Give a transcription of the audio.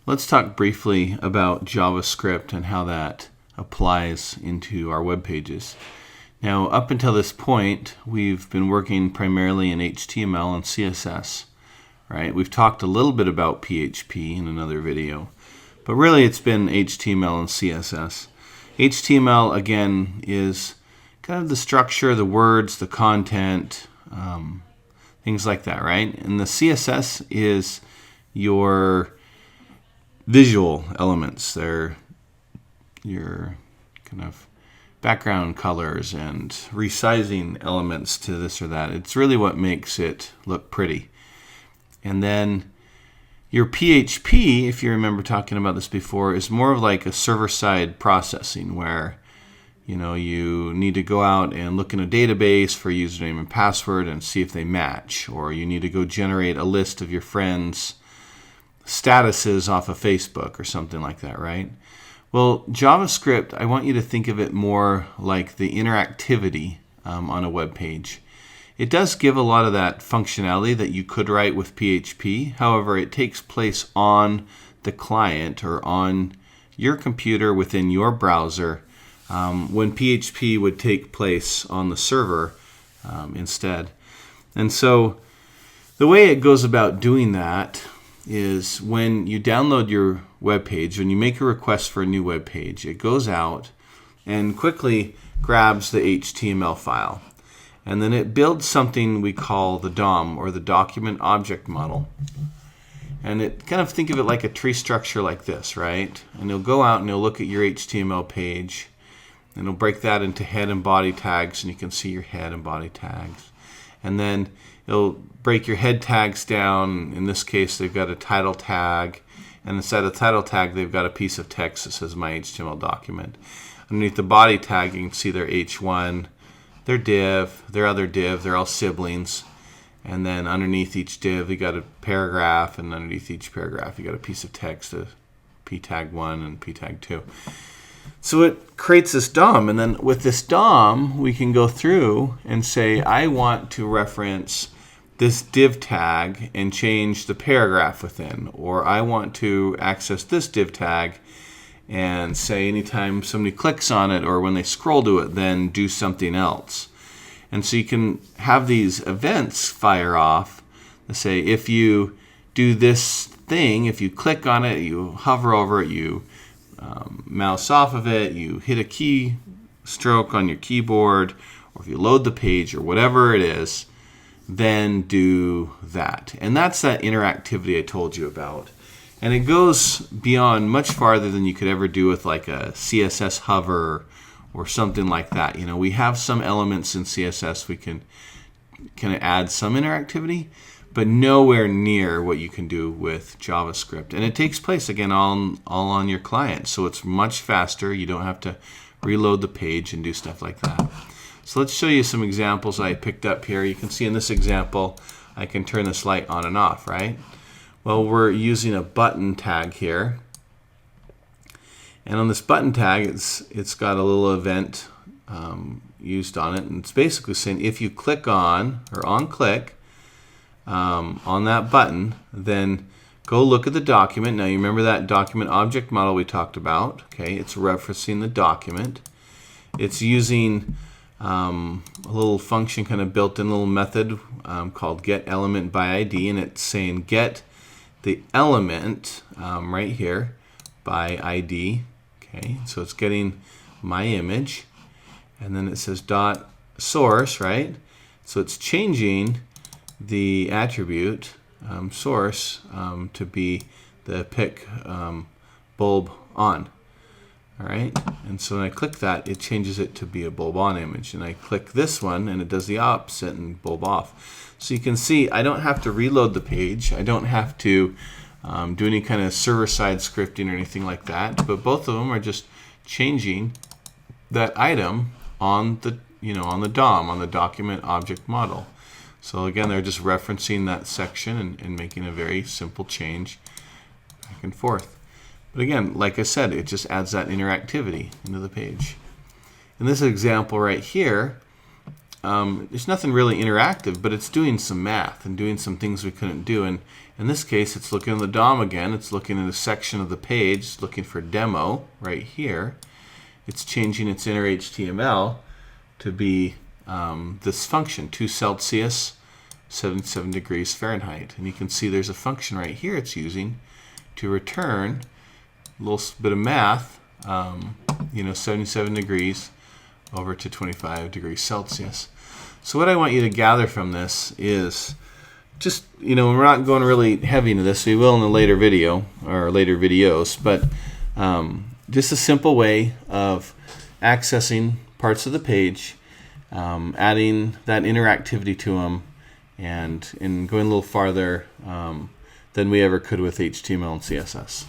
Let's talk briefly about JavaScript and how that applies into our web pages. Now, up until this point, we've been working primarily in HTML and CSS, right? We've talked a little bit about PHP in another video, but really it's been HTML and CSS. HTML, again, is kind of the structure, the words, the content, things like that, right? And the CSS is your visual elements. They're your kind of background colors and resizing elements to this or that. It's really what makes it look pretty. And then your PHP, if you remember talking about this before, is more of like a server-side processing where you need to go out and look in a database for username and password and see if they match, or you need to go generate a list of your friends' statuses off of Facebook or something like that, right? Well, JavaScript, I want you to think of it more like the interactivity on a web page. It does give a lot of that functionality that you could write with PHP. However, it takes place on the client or on your computer within your browser when PHP would take place on the server instead. And so the way it goes about doing that is when you download your web page, when you make a request for a new web page, it goes out and quickly grabs the HTML file. And then it builds something we call the DOM, or the Document Object Model. And it kind of think of it like a tree structure like this, right? And you'll go out and you'll look at your HTML page, and it'll break that into head and body tags, and you can see your head and body tags. And then it'll break your head tags down. In this case, they've got a title tag, and inside the title tag, they've got a piece of text that says My HTML Document. Underneath the body tag, you can see their H1, their div, their other div, they're all siblings. And then underneath each div, you got a paragraph, and underneath each paragraph, you got a piece of text, a p tag 1 and p tag 2. So it creates this DOM, and then with this DOM, we can go through and say, I want to reference this div tag and change the paragraph within, or I want to access this div tag and say anytime somebody clicks on it or when they scroll to it, then do something else. And so you can have these events fire off that say, if you do this thing, if you click on it, you hover over it, you mouse off of it, you hit a key stroke on your keyboard, or if you load the page or whatever it is, then do that. And that's that interactivity I told you about. And it goes beyond much farther than you could ever do with like a CSS hover or something like that. We have some elements in CSS we can kind of add some interactivity, but nowhere near what you can do with JavaScript. And it takes place, again, all on your client. So it's much faster. You don't have to reload the page and do stuff like that. So let's show you some examples I picked up here. You can see in this example, I can turn this light on and off, right? Well, we're using a button tag here. And on this button tag, it's got a little event used on it. And it's basically saying if you click on, or on-click, on that button, then go look at the document. Now, you remember that document object model we talked about. Okay, it's referencing the document. It's using a little function, kind of built-in little method called getElementById, and it's saying get the element right here by ID. Okay, so it's getting my image, and then it says dot source, right? So it's changing the attribute source to be the pick bulb on. All right, and so when I click that, it changes it to be a bulb on image, and I click this one, and it does the opposite and bulb off. So you can see I don't have to reload the page. I don't have to do any kind of server-side scripting or anything like that. But both of them are just changing that item on the on the DOM, on the Document Object Model. So again, they're just referencing that section and making a very simple change back and forth. But again, like I said, it just adds that interactivity into the page. In this example right here, there's nothing really interactive, but it's doing some math and doing some things we couldn't do. And in this case, it's looking at the DOM again. It's looking at a section of the page. It's looking for demo right here. It's changing its inner HTML to be this function, 2 Celsius, 77 degrees Fahrenheit. And you can see there's a function right here it's using to return a little bit of math, 77 degrees over to 25 degrees Celsius. So what I want you to gather from this is just, we're not going really heavy into this. We will in a later video or later videos, but just a simple way of accessing parts of the page, adding that interactivity to them, and going a little farther than we ever could with HTML and CSS.